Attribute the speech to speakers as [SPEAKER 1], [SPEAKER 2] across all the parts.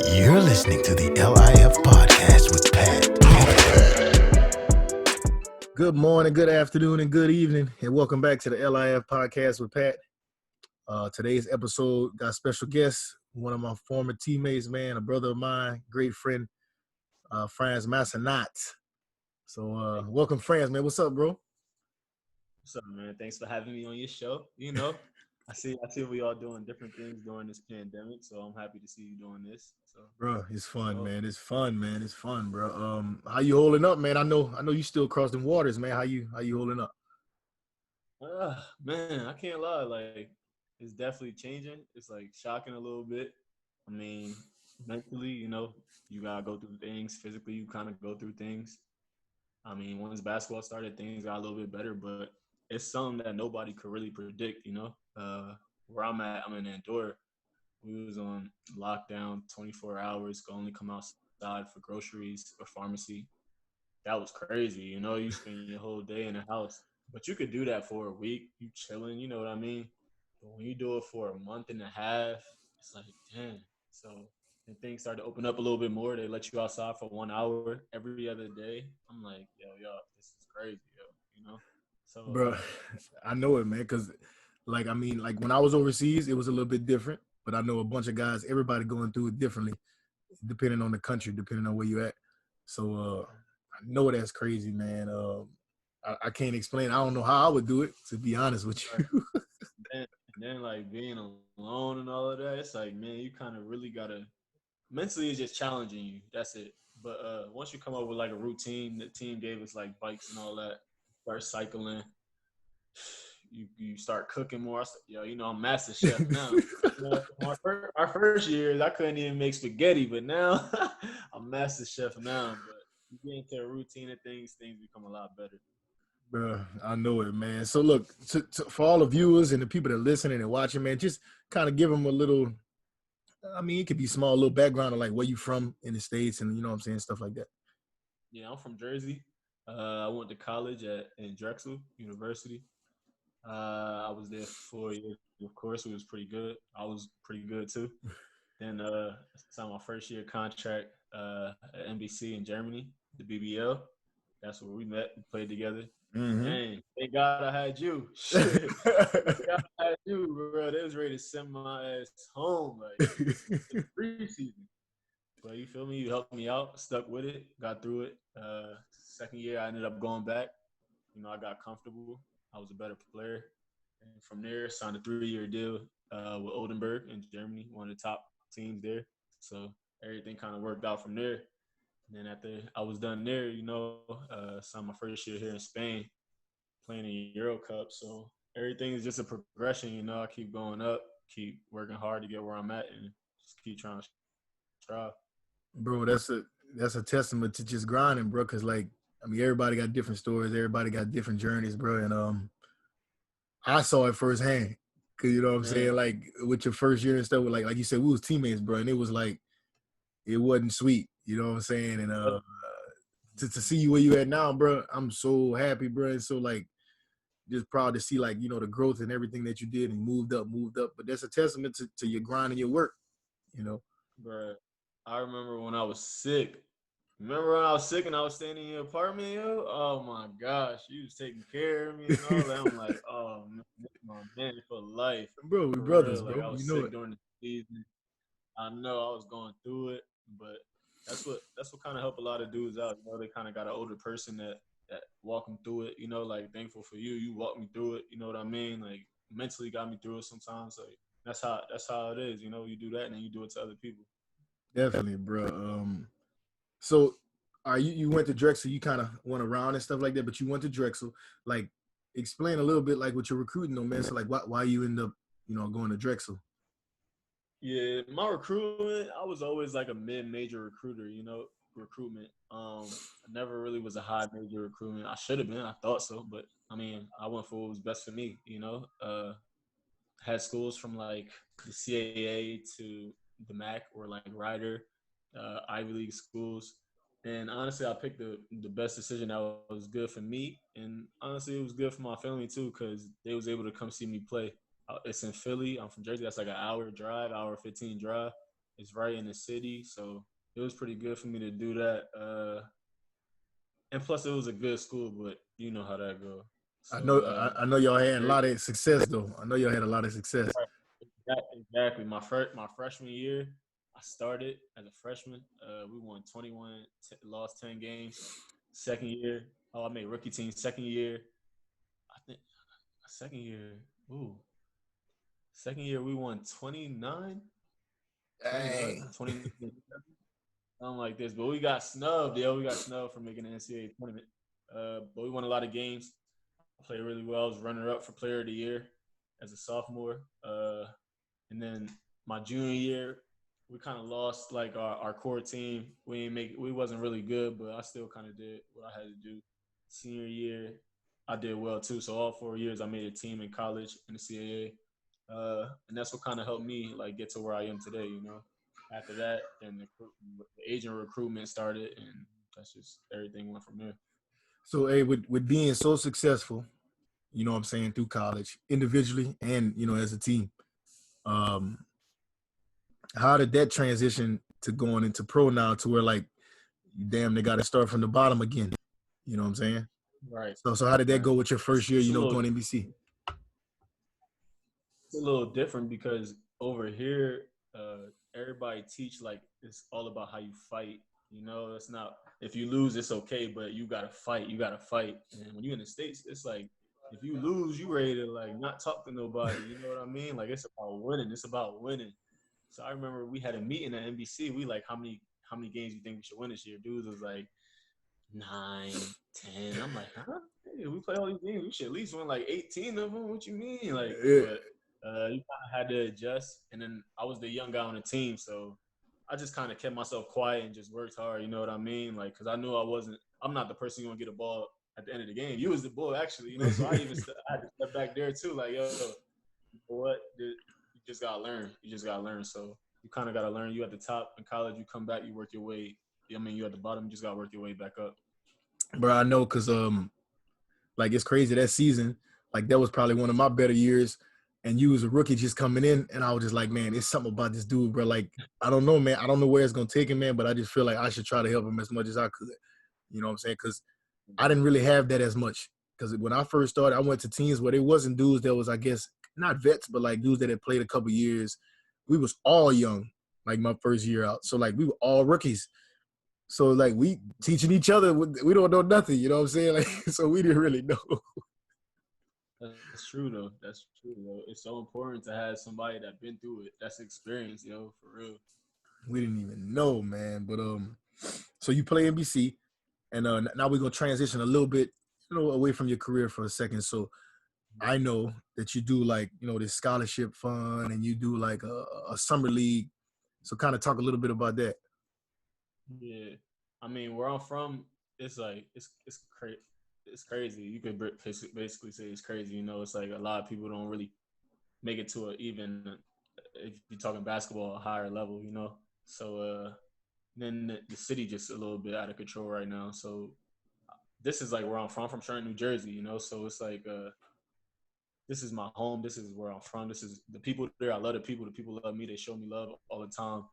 [SPEAKER 1] You're listening to the L.I.F podcast with Pat. Good morning, good afternoon, and good evening, and welcome back to the L.I.F podcast with Pat. Today's episode got special guest, one of my former teammates, man, a brother of mine, great friend, Frantz Massenat. So welcome, Frantz, man. What's up, bro?
[SPEAKER 2] What's up, man? Thanks for having me on your show. I see we all doing different things during this pandemic, so I'm happy to see you doing this. So,
[SPEAKER 1] Bro, it's fun,
[SPEAKER 2] well,
[SPEAKER 1] man. It's fun, man. It's fun, bro. How you holding up, man? I know you still crossing waters, man. How you holding up?
[SPEAKER 2] man, I can't lie. Like, it's definitely changing. It's like shocking a little bit. I mean, mentally, you gotta go through things. Physically, you kind of go through things. I mean, once basketball started, things got a little bit better, but it's something that nobody could really predict. Where I'm at, I'm in Andorra. We was on lockdown 24 hours, could only come outside for groceries or pharmacy. That was crazy. You spend your whole day in the house, but you could do that for a week. You chilling, you know what I mean? But when you do it for a month and a half, it's like, damn. So and things start to open up a little bit more. They let you outside for 1 hour every other day. I'm like, yo, this is crazy, yo. So
[SPEAKER 1] Bro, I know it, man, because like when I was overseas, it was a little bit different. But I know a bunch of guys, everybody going through it differently, depending on the country, depending on where you're at. So I know that's crazy, man. I can't explain. I don't know how I would do it, to be honest with you.
[SPEAKER 2] and then like being alone and all of that, it's like, man, you kind of really gotta mentally it's just challenging you. That's it. But once you come up with like a routine, the team gave us like bikes and all that. Start cycling. You start cooking more. I'm master chef now. Our first years, I couldn't even make spaghetti, but now I'm master chef now. But you get into a routine of things become a lot better.
[SPEAKER 1] Bro, I know it, man. So look, for all the viewers and the people that are listening and watching, man, just kind of give them a little. I mean, it could be small, little background of like where you from in the States, and you know what I'm saying, stuff like that.
[SPEAKER 2] Yeah, I'm from Jersey. I went to college in Drexel University. I was there for 4 years. Of course, it was pretty good. I was pretty good too. Then signed my first year contract at NBC in Germany, the BBL. That's where we met. We played together.
[SPEAKER 1] Mm-hmm.
[SPEAKER 2] Dang, thank God I had you. Shit. Thank God I had you, bro. They was ready to send my ass home like in preseason. But you feel me? You helped me out, stuck with it, got through it. Second year, I ended up going back. I got comfortable. I was a better player. And from there, signed a 3-year deal with Oldenburg in Germany, one of the top teams there. So everything kind of worked out from there. And then after I was done there, signed my first year here in Spain, playing in Euro Cup. So everything is just a progression. I keep going up, keep working hard to get where I'm at, and just keep trying to strive.
[SPEAKER 1] Bro, that's a testament to just grinding, bro. Cause like, I mean, everybody got different stories, everybody got different journeys, bro. And I saw it firsthand. Cause you know what I'm
[SPEAKER 2] Man,
[SPEAKER 1] saying? Like with your first year and stuff, like you said, we was teammates, bro, and it was like it wasn't sweet. You know what I'm saying? And to see you where you at now, bro, I'm so happy, bro. And so like just proud to see like, the growth and everything that you did and moved up. But that's a testament to your grind and your work, you know.
[SPEAKER 2] bro, I remember when I was sick. Remember when I was sick and I was staying in your apartment, yo? Oh my gosh, you was taking care of me and all that. I'm like, oh man, this is my man for life,
[SPEAKER 1] Bro, we
[SPEAKER 2] for
[SPEAKER 1] brothers,
[SPEAKER 2] real. Like
[SPEAKER 1] bro.
[SPEAKER 2] I
[SPEAKER 1] You
[SPEAKER 2] was
[SPEAKER 1] know
[SPEAKER 2] sick
[SPEAKER 1] it.
[SPEAKER 2] during the season. I know I was going through it, but that's what kind of helped a lot of dudes out. They kind of got an older person that walk them through it. Like thankful for you, you walked me through it. You know what I mean? Like mentally got me through it sometimes. Like that's how it is. You do that and then you do it to other people.
[SPEAKER 1] Definitely, bro. So are you went to Drexel, you kind of went around and stuff like that, but you went to Drexel. Like explain a little bit like what you're recruiting though, man. So like why you end up, going to Drexel.
[SPEAKER 2] Yeah, my recruitment, I was always like a mid-major recruiter, recruitment. I never really was a high major recruitment. I should have been, I thought so, but I mean, I went for what was best for me. Had schools from like the CAA to the MAC or like Rider, Ivy League schools. And honestly, I picked the best decision that was good for me, and honestly, it was good for my family too because they was able to come see me play. It's in Philly. I'm from Jersey. That's like an hour drive, hour 15 drive. It's right in the city, so it was pretty good for me to do that. And plus, it was a good school, but you know how that goes.
[SPEAKER 1] I
[SPEAKER 2] So
[SPEAKER 1] know I know y'all had a
[SPEAKER 2] very
[SPEAKER 1] lot of success though. I know y'all had a lot of success.
[SPEAKER 2] exactly. My freshman year, I started as a freshman. We won 21, lost 10 games. Second year, I made rookie team. Second year, I think second year, ooh, second year we won 29, 29,
[SPEAKER 1] Dang.
[SPEAKER 2] 20, something like this. But we got snubbed. Yeah, we got snubbed for making the NCAA tournament. But we won a lot of games. I played really well. I was runner up for Player of the Year as a sophomore. And then my junior year, we kind of lost like our core team. We wasn't really good, but I still kind of did what I had to do. Senior year, I did well too. So all 4 years, I made a team in college in the CAA, and that's what kind of helped me like get to where I am today. After that, then the agent recruitment started, and that's just everything went from there.
[SPEAKER 1] So hey, with being so successful, you know what I'm saying, through college, individually and as a team, um, how did that transition to going into pro now to where like damn they gotta start from the bottom again? You know what I'm saying?
[SPEAKER 2] Right,
[SPEAKER 1] So how did that
[SPEAKER 2] right.
[SPEAKER 1] go with your first year,
[SPEAKER 2] It's a little
[SPEAKER 1] going to NBC?
[SPEAKER 2] it's a little different because over here, everybody teach like it's all about how you fight. It's not if you lose, it's okay, but you gotta fight. You gotta fight. And when you're in the States, it's like if you lose, you ready to like not talk to nobody. You know what I mean? Like it's about winning. It's about winning. So I remember we had a meeting at NBC. We like how many games you think we should win this year? Dudes was like 9, 10. I'm like, huh? Hey, we play all these games. We should at least win like 18 of them. What you mean? Like,
[SPEAKER 1] Yeah.
[SPEAKER 2] but you kind of had to adjust. And then I was the young guy on the team, so I just kind of kept myself quiet and just worked hard. You know what I mean? Like, because I knew I'm not the person you want to get a ball at the end of the game. You was the bull, actually. So I had to step back there too. Like, yo, what? You just gotta learn. You just gotta learn. So you kind of gotta learn. You at the top in college, you come back, you work your way. I mean, you at the bottom, you just gotta work your way back up.
[SPEAKER 1] Bro, I know because like it's crazy that season, like that was probably one of my better years. And you was a rookie just coming in, and I was just like, man, it's something about this dude, bro. Like, I don't know, man. I don't know where it's gonna take him, man, but I just feel like I should try to help him as much as I could. You know what I'm saying? Because I didn't really have that as much. Because when I first started, I went to teams where there wasn't dudes that was, I guess, not vets, but like dudes that had played a couple years. We was all young, like my first year out. So like we were all rookies. So like we teaching each other, we don't know nothing. You know what I'm saying? Like so we didn't really know.
[SPEAKER 2] That's true though. That's true though. It's so important to have somebody that been through it. That's experience, for real.
[SPEAKER 1] We didn't even know, man. But so you play NBC, and now we're gonna transition a little bit, away from your career for a second. So I know that you do like this scholarship fund, and you do like a summer league. So kind of talk a little bit about that.
[SPEAKER 2] Yeah, I mean, where I'm from, it's like it's crazy. It's crazy. You could basically say it's crazy. It's like a lot of people don't really make it to even if you're talking basketball, a higher level. So then the city just a little bit out of control right now. So this is like where I'm from Trenton, New Jersey. So it's like this is my home. This is where I'm from. This is the people there. I love the people. The people love me. They show me love all the time.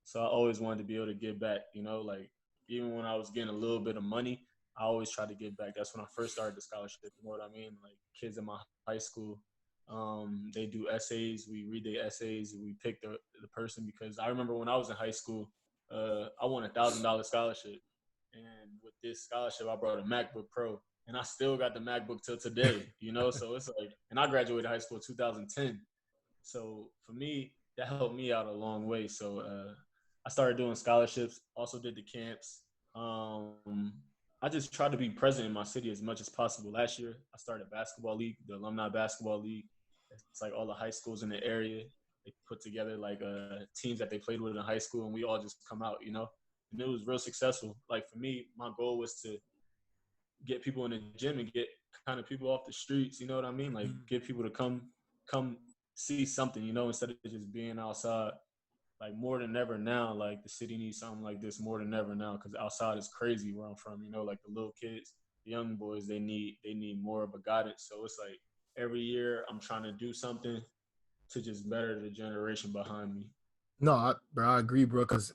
[SPEAKER 2] So I always wanted to be able to give back. Like even when I was getting a little bit of money, I always tried to give back. That's when I first started the scholarship. You know what I mean? Like kids in my high school, they do essays. We read their essays. We pick the person because I remember when I was in high school, I won $1,000 scholarship, and with this scholarship, I brought a MacBook Pro, and I still got the MacBook till today. So it's like, and I graduated high school in 2010. So for me, that helped me out a long way. So I started doing scholarships, also did the camps. Um, I just tried to be present in my city as much as possible. Last year, I started a basketball league, the alumni basketball league. It's like all the high schools in the area. They put together like teams that they played with in high school, and we all just come out. And it was real successful. Like for me, my goal was to get people in the gym and get kind of people off the streets. You know what I mean? Like get people to come see something. Instead of just being outside. Like more than ever now, like the city needs something like this more than ever now because outside is crazy where I'm from. Like the little kids, the young boys, they need more of a guidance. So it's like every year I'm trying to do something to just better the generation behind me.
[SPEAKER 1] No, bro, I agree, bro. Because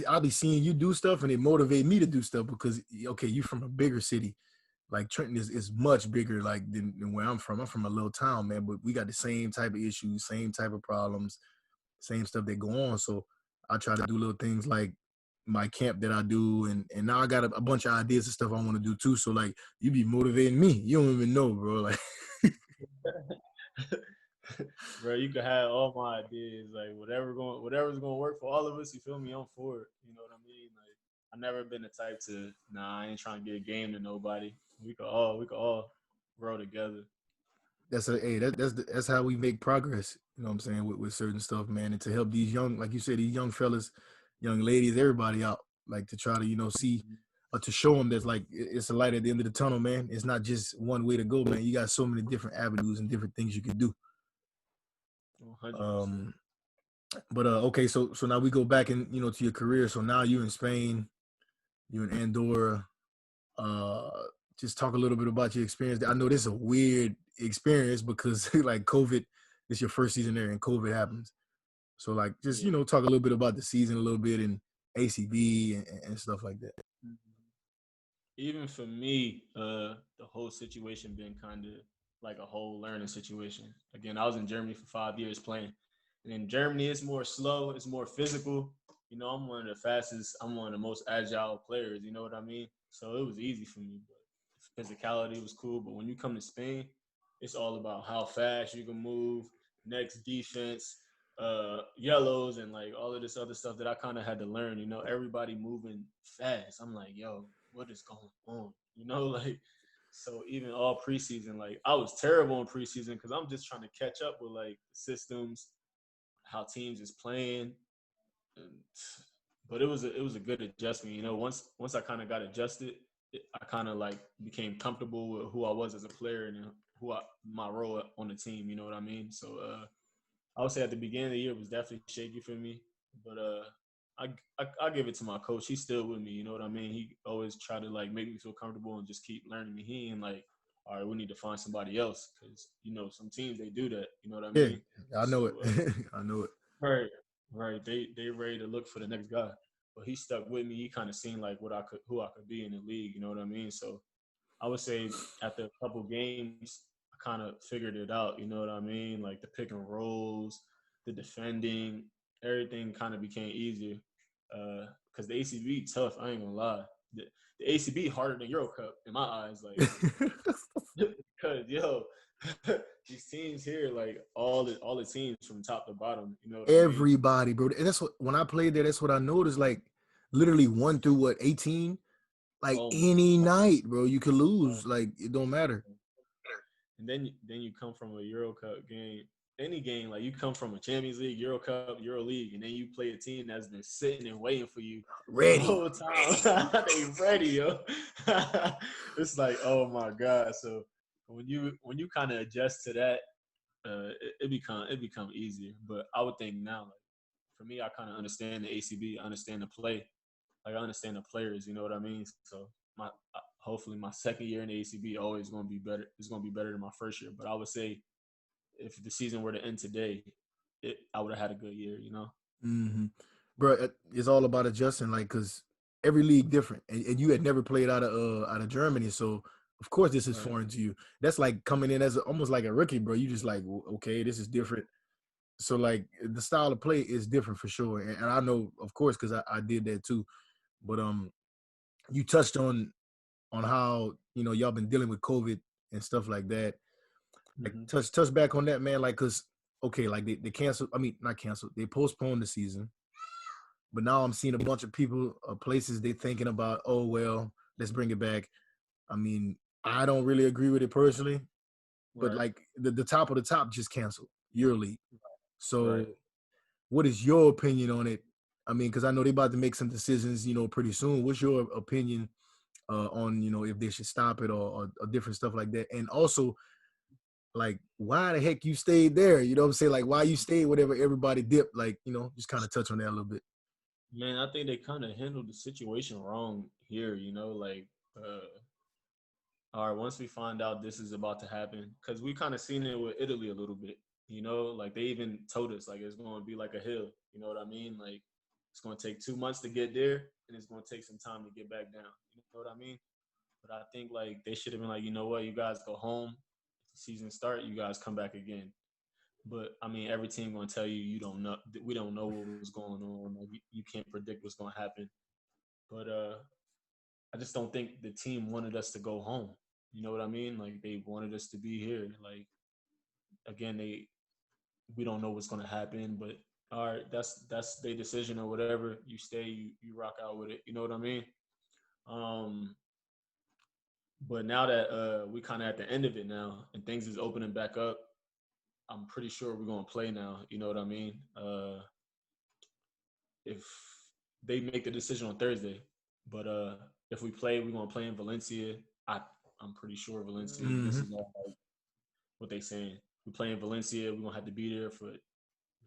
[SPEAKER 1] I'll be seeing you do stuff, and it motivate me to do stuff. Because okay, you from a bigger city, like Trenton is much bigger, like than where I'm from. I'm from a little town, man, but we got the same type of issues, same type of problems, same stuff that go on. So I try to do little things like my camp that I do, and now I got a bunch of ideas and stuff I want to do too. So like you be motivating me. You don't even know, bro. Like
[SPEAKER 2] Bro, you can have all my ideas, like whatever's going to work for all of us. You feel me? I'm for it. You know what I mean? Like I never been the type to I ain't trying to get a game to nobody. We could all grow together.
[SPEAKER 1] that's a hey, that's how we make progress. You know what I'm saying with certain stuff, man, and to help these young, like you said, these young fellas, young ladies, everybody out, like to try to see or to show them that like it's a light at the end of the tunnel, man. It's not just one way to go, man. You got so many different avenues and different things you can do.
[SPEAKER 2] 100%.
[SPEAKER 1] Um, but okay, so now we go back and to your career. So now you in Spain, you in Andorra. Uh, just talk a little bit about your experience. I know this is a weird experience because like COVID, it's your first season there and COVID happens. So like just
[SPEAKER 2] Yeah.
[SPEAKER 1] talk a little bit about the season a little bit and ACB and stuff like that.
[SPEAKER 2] Even for me, the whole situation been kind of like a whole learning situation. Again, I was in Germany for 5 years playing, and in Germany it's more slow, it's more physical. You know, I'm one of the fastest, I'm one of the most agile players. You know what I mean? So it was easy for me, but physicality was cool. But when you come to Spain, it's all about how fast you can move, next defense, yellows, and like all of this other stuff that I kind of had to learn. You know, everybody moving fast. I'm like, yo, what is going on? You know, like so even all preseason, like I was terrible in preseason because I'm just trying to catch up with like systems, how teams is playing. And, but it was a good adjustment. You know, once I kind of got adjusted, I kind of like became comfortable with who I was as a player and my role on the team. You know what I mean? So I would say at the beginning of the year it was definitely shaky for me, but I give it to my coach. He's still with me. You know what I mean? He always try to like make me feel comfortable and just keep learning me. He ain't like, all right, we need to find somebody else because some teams they do that. You know what I
[SPEAKER 1] Yeah,
[SPEAKER 2] mean?
[SPEAKER 1] I
[SPEAKER 2] So
[SPEAKER 1] know it. I know it.
[SPEAKER 2] right, right, they ready to look for the next guy. But he stuck with me. He kind of seemed like who I could be in the league. You know what I mean? So I would say after a couple games, I kind of figured it out. You know what I mean? Like the pick and rolls, the defending, everything kind of became easier. Because the ACB tough. I ain't gonna lie. The ACB harder than Euro Cup in my eyes. Like, because yo, these teams here, like all the teams from top to bottom. You know what I mean?
[SPEAKER 1] Everybody, bro. And that's what when I played there, that's what I noticed. Like literally 1 through what 18, like
[SPEAKER 2] Oh my
[SPEAKER 1] any
[SPEAKER 2] god.
[SPEAKER 1] night, bro, you could
[SPEAKER 2] Oh.
[SPEAKER 1] lose. Like it don't matter.
[SPEAKER 2] And then you come from a Euro Cup game, any game like you come from a Champions League, Euro Cup, Euro League, and then you play a team that's been sitting and waiting for you the
[SPEAKER 1] Ready.
[SPEAKER 2] whole time. They ready, yo. It's like, oh my god. So when you kind of adjust to that, it become easier. But I would think now, like for me, I kind of understand the ACB, understand the play, like I understand the players. You know what I mean? So my hopefully my second year in the ACB always going to be better. It's going to be better than my first year. But I would say if the season were to end today, I would have had a good year. You know?
[SPEAKER 1] Mm-hmm. Bro, it's all about adjusting, like, cause every league different, and you had never played out of Germany, so of course this is
[SPEAKER 2] Right.
[SPEAKER 1] foreign to you. That's like coming in as almost like a rookie, bro. You just like, okay, this is different. So like the style of play is different for sure, and I know, of course, because I did that too. But you touched on how y'all been dealing with COVID and stuff like that. Like
[SPEAKER 2] Mm-hmm.
[SPEAKER 1] touch back on that, man. Like, cause okay, like they canceled. I mean, not canceled. They postponed the season. But now I'm seeing a bunch of people, places they thinking about, oh well, let's bring it back. I mean, I don't really agree with it personally, but
[SPEAKER 2] Right.
[SPEAKER 1] like the top of the top just canceled your league.
[SPEAKER 2] Right.
[SPEAKER 1] So, what is your opinion on it? I mean, because I know they're about to make some decisions, pretty soon. What's your opinion on if they should stop it or different stuff like that? And also, like, why the heck you stayed there? You know what I'm saying? Like, why you stayed whatever everybody dipped? Like, just kind of touch on that a little bit.
[SPEAKER 2] Man, I think they kind of handled the situation wrong here. You know, like. All right, once we find out this is about to happen, because we kind of seen it with Italy a little bit. You know, like they even told us like it's going to be like a hill. You know what I mean? Like it's going to take 2 months to get there, and it's going to take some time to get back down. You know what I mean? But I think like they should have been like, you know what, you guys go home. If the season start, you guys come back again. But I mean, every team going to tell you you don't know. We don't know what was going on. Like you can't predict what's going to happen. But I just don't think the team wanted us to go home. You know what I mean? Like they wanted us to be here. Like again, we don't know what's going to happen, but all right, that's their decision or whatever. You stay, you rock out with it. You know what I mean? Um, but now that we kind of at the end of it now and things is opening back up, I'm pretty sure we're going to play now. You know what I mean? If they make the decision on Thursday, but if we play, we're going to play in Valencia. I'm pretty sure Valencia. This is all like what they saying. We play in Valencia. We're gonna have to be there for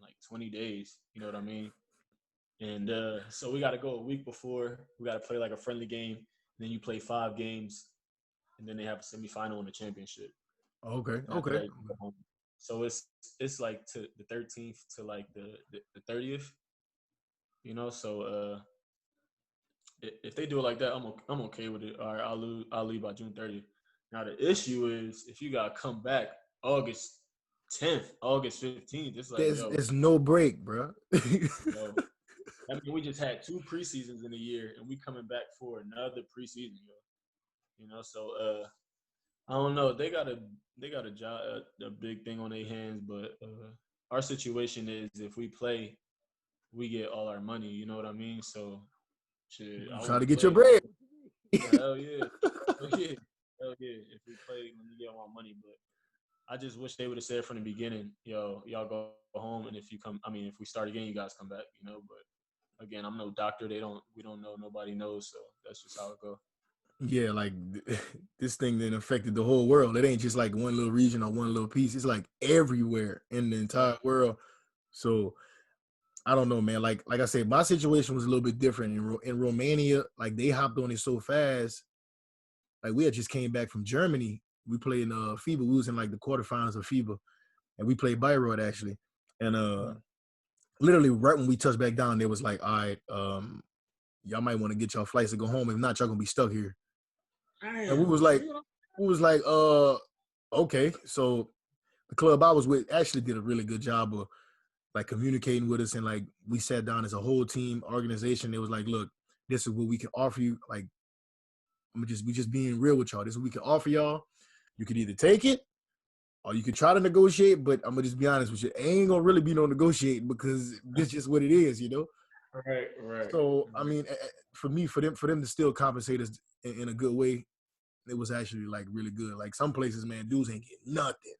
[SPEAKER 2] like 20 days. You know what I mean? And so we got to go a week before. We got to play like a friendly game. Then you play 5 games, and then they have a semifinal and a championship.
[SPEAKER 1] Okay.
[SPEAKER 2] And after
[SPEAKER 1] Okay.
[SPEAKER 2] that, you go home. So it's like to the 13th to like the 30th. You know, so if they do it like that, I'm okay with it. All right, I'll leave by June 30th. Now the issue is if you gotta come back August 10th, August 15th, it's like
[SPEAKER 1] There's no break, bro.
[SPEAKER 2] yo. I mean, we just had 2 preseasons in a year, and we coming back for another preseason, yo. You know, so I don't know. They got a job, a big thing on their hands, but our situation is if we play, we get all our money. You know what I mean? So, shit, I
[SPEAKER 1] Try
[SPEAKER 2] want
[SPEAKER 1] to
[SPEAKER 2] to
[SPEAKER 1] get your
[SPEAKER 2] play.
[SPEAKER 1] bread.
[SPEAKER 2] Hell yeah, hell yeah, hell yeah. If we play, let me get all my money. But I just wish they would have said from the beginning, yo, y'all go home, and if you come, I mean, if we start again, you guys come back. You know, but again, I'm no doctor. We don't know. Nobody knows. So that's just how it goes.
[SPEAKER 1] Yeah, like this thing then affected the whole world. It ain't just like one little region or one little piece. It's like everywhere in the entire world. So I don't know, man. Like I said, my situation was a little bit different in Romania. Like they hopped on it so fast. Like we had just came back from Germany. We played in FIBA. We was in like the quarterfinals of FIBA, and we played Bayreuth actually. And literally right when we touched back down, they was like, all right, y'all might want to get y'all flights to go home. If not, y'all gonna be stuck here. And we was like, okay. So the club I was with actually did a really good job of like communicating with us, and like we sat down as a whole team organization. It was like, look, this is what we can offer you. Like, we just being real with y'all. This is what we can offer y'all. You can either take it or you can try to negotiate, but I'm gonna just be honest with you. Ain't gonna really be no negotiating because this is just what it is, you know?
[SPEAKER 2] Right.
[SPEAKER 1] So I mean, for them to still compensate us in a good way, it was actually like really good. Like some places, man, dudes ain't getting nothing.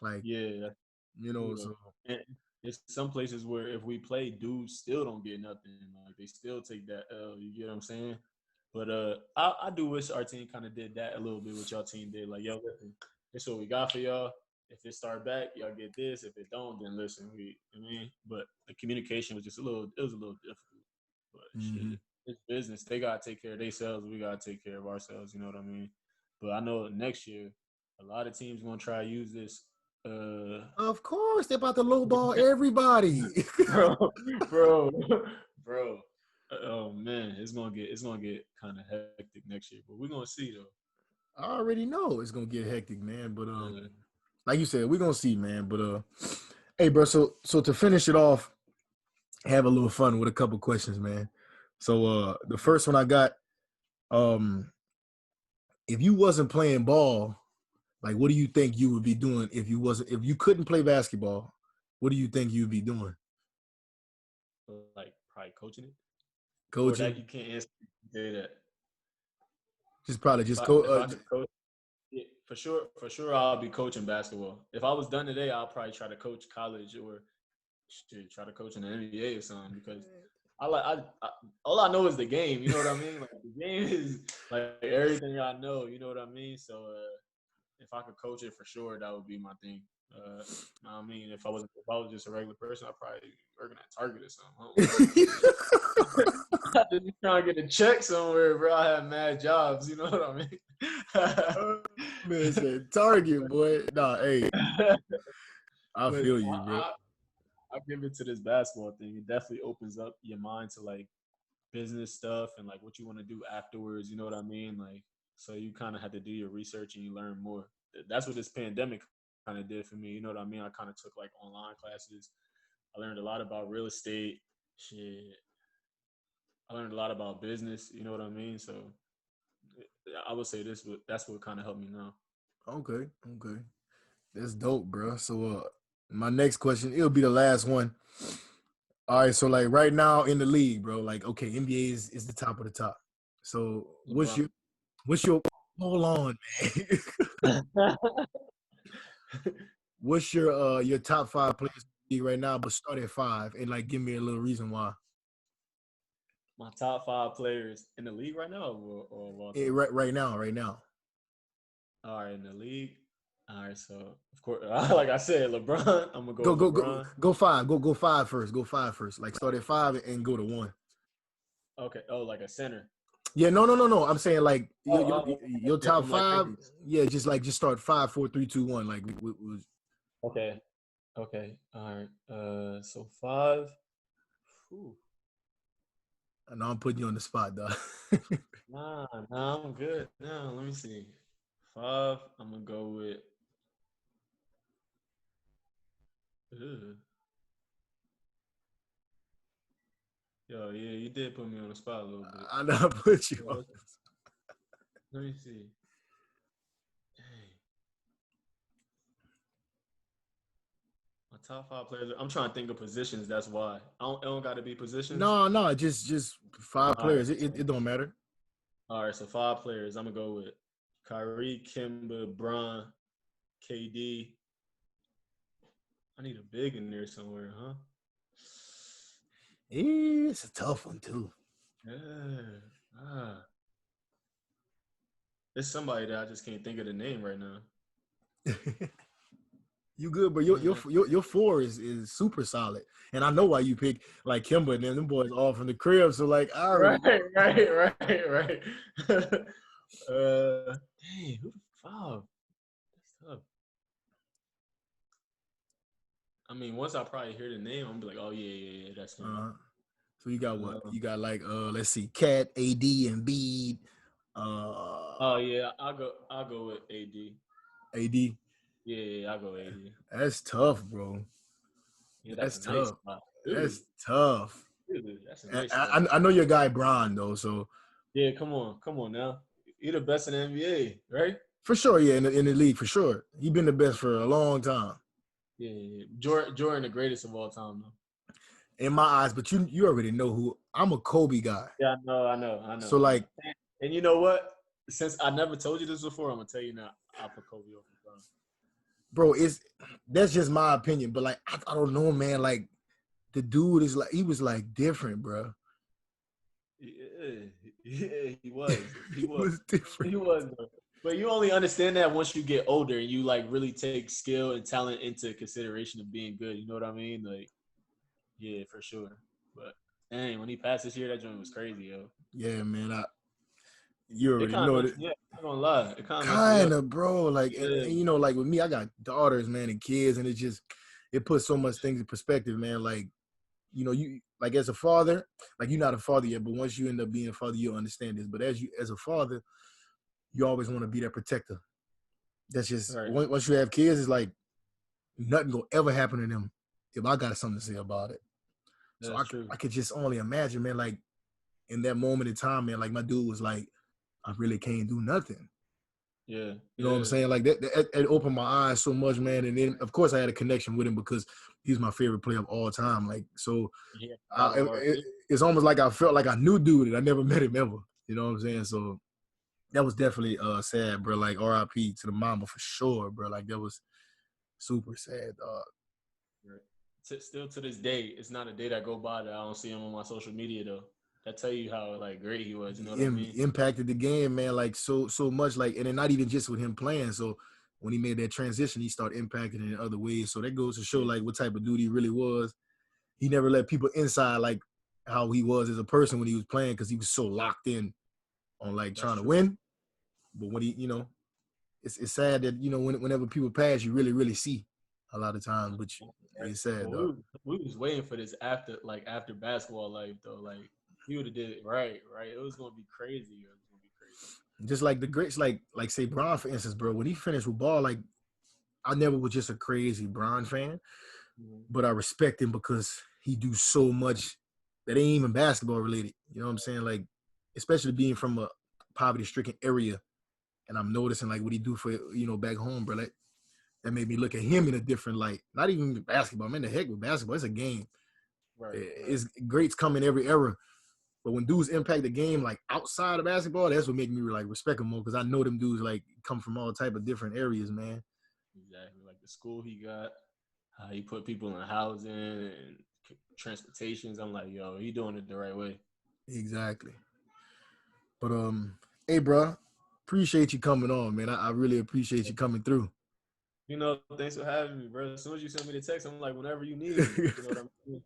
[SPEAKER 1] Like,
[SPEAKER 2] Yeah,
[SPEAKER 1] you know, so
[SPEAKER 2] and it's some places where if we play, dudes still don't get nothing. Like they still take that L. You get what I'm saying? But I do wish our team kind of did that a little bit. What y'all team did, like, yo, listen, this is what we got for y'all. If it start back, y'all get this. If it don't, then listen. I mean, but the communication was just it was a little difficult. But shit, it's business. They gotta take care of themselves. We gotta take care of ourselves. You know what I mean? But I know next year, a lot of teams gonna try to use this.
[SPEAKER 1] Of course, they're about to lowball everybody.
[SPEAKER 2] bro. Oh man, it's gonna get kind of hectic next year, but we're gonna see though.
[SPEAKER 1] I already know it's gonna get hectic, man. But
[SPEAKER 2] Yeah.
[SPEAKER 1] like you said, we're gonna see, man. But hey, bro. So to finish it off, have a little fun with a couple questions, man. So the first one I got, if you wasn't playing ball, like what do you think you would be doing if you couldn't play basketball? What do you think you'd be doing?
[SPEAKER 2] Like probably coaching it, or that
[SPEAKER 1] Coaching?
[SPEAKER 2] you can't answer say that.
[SPEAKER 1] Just probably just
[SPEAKER 2] If I could coach, yeah, for sure, I'll be coaching basketball. If I was done today, I'll probably try to coach college or shit, try to coach in the NBA or something because all I know is the game. You know what I mean? Like the game is like everything I know. You know what I mean? So if I could coach it for sure, that would be my thing. I mean, if I was just a regular person, I'd probably working at Target or something. I just be trying to get a check somewhere, bro. I have mad jobs. You know what I mean?
[SPEAKER 1] Man said Target, boy. Nah, hey. I
[SPEAKER 2] But
[SPEAKER 1] feel you, bro.
[SPEAKER 2] I give it to this basketball thing. It definitely opens up your mind to like business stuff and like what you want to do afterwards. You know what I mean? Like, so you kind of had to do your research and you learn more. That's what this pandemic kind of did for me. You know what I mean? I kind of took like online classes. I learned a lot about real estate. Shit, I learned a lot about business. You know what I mean? So I would say that's what kind of helped me now.
[SPEAKER 1] Okay, okay. That's dope, bro. So my next question, it'll be the last one. All right, so like right now in the league, bro, like okay, NBA is the top of the top. So
[SPEAKER 2] LeBron.
[SPEAKER 1] what's your hold on, man. What's your top five players in the league right now, but start at five and like give me a little reason why.
[SPEAKER 2] My top five players in the league right now or of all
[SPEAKER 1] Eh,
[SPEAKER 2] time?
[SPEAKER 1] right now, right now.
[SPEAKER 2] All right, in the league. All right, so of course, like I said, LeBron. I'm gonna go
[SPEAKER 1] Go
[SPEAKER 2] with
[SPEAKER 1] go go
[SPEAKER 2] LeBron.
[SPEAKER 1] go five. Go five first. Go five first. Like start at five and go to one.
[SPEAKER 2] Okay. Oh, like a center.
[SPEAKER 1] Yeah, no. I'm saying like your
[SPEAKER 2] Yeah,
[SPEAKER 1] top
[SPEAKER 2] from like
[SPEAKER 1] five.
[SPEAKER 2] rankings.
[SPEAKER 1] Yeah, just start five, four, three, two, one. Like was
[SPEAKER 2] Okay. Okay. All right. So five. Whew.
[SPEAKER 1] I know I'm putting you on the spot, dog.
[SPEAKER 2] Nah, I'm good. Nah, let me see. Five. I'm gonna go with. Ugh. Yo, yeah, you did put me on the spot a little bit.
[SPEAKER 1] I know I put you on.
[SPEAKER 2] Let me see. Dang. My top five players. I'm trying to think of positions. That's why. It don't got to be positions.
[SPEAKER 1] No, just five
[SPEAKER 2] All right.
[SPEAKER 1] players. It don't matter.
[SPEAKER 2] All right. So five players. I'm gonna go with Kyrie, Kimba, Bron, KD. I need a big in there somewhere, huh?
[SPEAKER 1] It's a tough one too.
[SPEAKER 2] Yeah. Ah. It's somebody that I just can't think of the name right now.
[SPEAKER 1] You good, but
[SPEAKER 2] Yeah.
[SPEAKER 1] your four is super solid, and I know why you pick like Kimba and them boys all from the crib. So like I already
[SPEAKER 2] Right, right. Dang, who the fuck? That's tough. I mean, once I probably hear the name, I'm be like, oh yeah, that's him.
[SPEAKER 1] so you got what?
[SPEAKER 2] Uh,
[SPEAKER 1] You got like let's see, Cat, AD, and Bede,
[SPEAKER 2] oh yeah, I'll go with AD.
[SPEAKER 1] AD.
[SPEAKER 2] I'll go AD.
[SPEAKER 1] That's tough, bro.
[SPEAKER 2] Yeah, that's
[SPEAKER 1] That's
[SPEAKER 2] a nice
[SPEAKER 1] tough.
[SPEAKER 2] spot.
[SPEAKER 1] That's tough.
[SPEAKER 2] That's a
[SPEAKER 1] I,
[SPEAKER 2] nice spot.
[SPEAKER 1] I know your guy Bron though, so
[SPEAKER 2] Yeah, come on now. You're the best in the NBA, right?
[SPEAKER 1] for sure, yeah, in the league for sure. He been the best for a long time
[SPEAKER 2] Yeah. Jordan, the greatest of all time, though.
[SPEAKER 1] in my eyes. But you already know who I'm a Kobe guy.
[SPEAKER 2] Yeah, I
[SPEAKER 1] So
[SPEAKER 2] know.
[SPEAKER 1] like,
[SPEAKER 2] And you know what? Since I never told you this before, I'm gonna tell you now. I'll put Kobe over LeBron.
[SPEAKER 1] bro, it's that's just my opinion. But like, I don't know, man. Like the dude is like he was like different, bro.
[SPEAKER 2] Yeah, he was. He
[SPEAKER 1] He
[SPEAKER 2] was.
[SPEAKER 1] was different.
[SPEAKER 2] He was. Though. But you only understand that once you get older and you like really take skill and talent into consideration of being good. You know what I mean? Like, yeah, for sure. But dang, when he passed this year, that joint was crazy, yo.
[SPEAKER 1] Yeah, man. You
[SPEAKER 2] It
[SPEAKER 1] already
[SPEAKER 2] kind of
[SPEAKER 1] know
[SPEAKER 2] messed
[SPEAKER 1] that.
[SPEAKER 2] me up. I'm not gonna lie. It kind of messed me up.
[SPEAKER 1] Kinda, bro. Like,
[SPEAKER 2] Yeah.
[SPEAKER 1] and you know, like with me, I got daughters, man, and kids, and it puts so much things in perspective, man. Like, you know, you like as a father, like you're not a father yet, but once you end up being a father, you'll understand this. But as a father, you always want to be that protector. That's just
[SPEAKER 2] Right.
[SPEAKER 1] once you have kids, it's like nothing gonna ever happen to them if I got something to say about it. So
[SPEAKER 2] That's true.
[SPEAKER 1] I could just only imagine, man, like in that moment in time, man, like my dude was like, I really can't do nothing.
[SPEAKER 2] Yeah.
[SPEAKER 1] You know what I'm
[SPEAKER 2] Yeah.
[SPEAKER 1] saying? Like that it opened my eyes so much, man. And then of course I had a connection with him because he's my favorite player of all time. Like so,
[SPEAKER 2] Yeah.
[SPEAKER 1] uh,
[SPEAKER 2] Solid
[SPEAKER 1] it,
[SPEAKER 2] heart
[SPEAKER 1] it,
[SPEAKER 2] too.
[SPEAKER 1] it's almost like I felt like I knew dude and I never met him ever. You know what I'm saying? So that was definitely sad, bro. Like R.I.P. to the mama for sure, bro. Like that was super sad, dog.
[SPEAKER 2] Right. Still to this day, it's not a day that go by that I don't see him on my social media though. That tell you how like great he was. You know what I mean?
[SPEAKER 1] Impacted the game, man, like so much. Like, and then not even just with him playing. So when he made that transition, he started impacting it in other ways. So that goes to show
[SPEAKER 2] Yeah,
[SPEAKER 1] like what type of dude he really was. He never let people inside like how he was as a person when he was playing because he was so locked in on like
[SPEAKER 2] that's
[SPEAKER 1] trying to
[SPEAKER 2] true.
[SPEAKER 1] win. But when he, it's sad that whenever people pass, you really see a lot of times, which is sad,
[SPEAKER 2] Well,
[SPEAKER 1] dog.
[SPEAKER 2] we was waiting for this after basketball life though. Like he would have did it right. It was gonna be crazy. It was gonna be crazy.
[SPEAKER 1] Just like the greats, like say Bron, for instance, bro. When he finished with ball, like I never was just a crazy Bron fan, but I respect him because he do so much that ain't even basketball related. You know what I'm saying? Like, especially being from a poverty-stricken area, and I'm noticing like what he do for back home, bro. Like, that made me look at him in a different light. Not even basketball, man. The heck with basketball, it's a game.
[SPEAKER 2] Right.
[SPEAKER 1] It's greats come in every era, but when dudes impact the game like outside of basketball, that's what make me like respect him more because I know them dudes like come from all type of different areas, man.
[SPEAKER 2] Exactly. Like the school he got, how he put people in housing and transportations. I'm like, yo, he doing it the right way.
[SPEAKER 1] Exactly. But hey, bro, appreciate you coming on, man. I really appreciate you coming through.
[SPEAKER 2] Thanks for having me, bro. As soon as you send me the text, I'm like, whenever you need me. You know what I mean?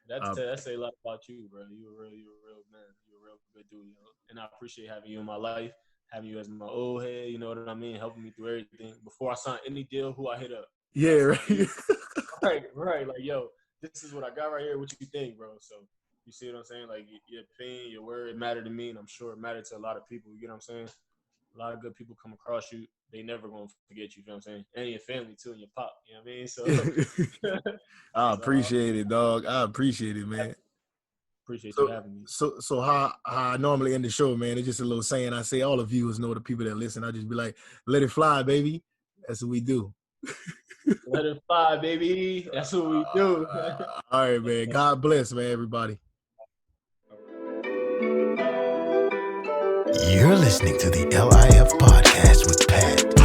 [SPEAKER 2] That say a lot about you, bro. You a real man. You a real good dude, and I appreciate having you in my life, having you as my old head. You know what I mean? Helping me through everything. Before I sign any deal, who I hit up.
[SPEAKER 1] Yeah,
[SPEAKER 2] right. Right. Like, yo, this is what I got right here. What you think, bro? So you see what I'm saying? Like your opinion, your word matter to me, and I'm sure it mattered to a lot of people. You know what I'm saying? A lot of good people come across you. They never gonna forget you. You know what I'm saying? And your family too, and your pop. You know what I mean? So
[SPEAKER 1] I appreciate it, dog. I appreciate it, man.
[SPEAKER 2] Appreciate you having me.
[SPEAKER 1] So how I normally end the show, man, it's just a little saying I say all the viewers know, the people that listen. I just be like, let it fly, baby. That's what we do.
[SPEAKER 2] Let it fly, baby. That's what we do.
[SPEAKER 1] All right, man. God bless, man, everybody.
[SPEAKER 3] You're listening to the L.I.F podcast with Pat.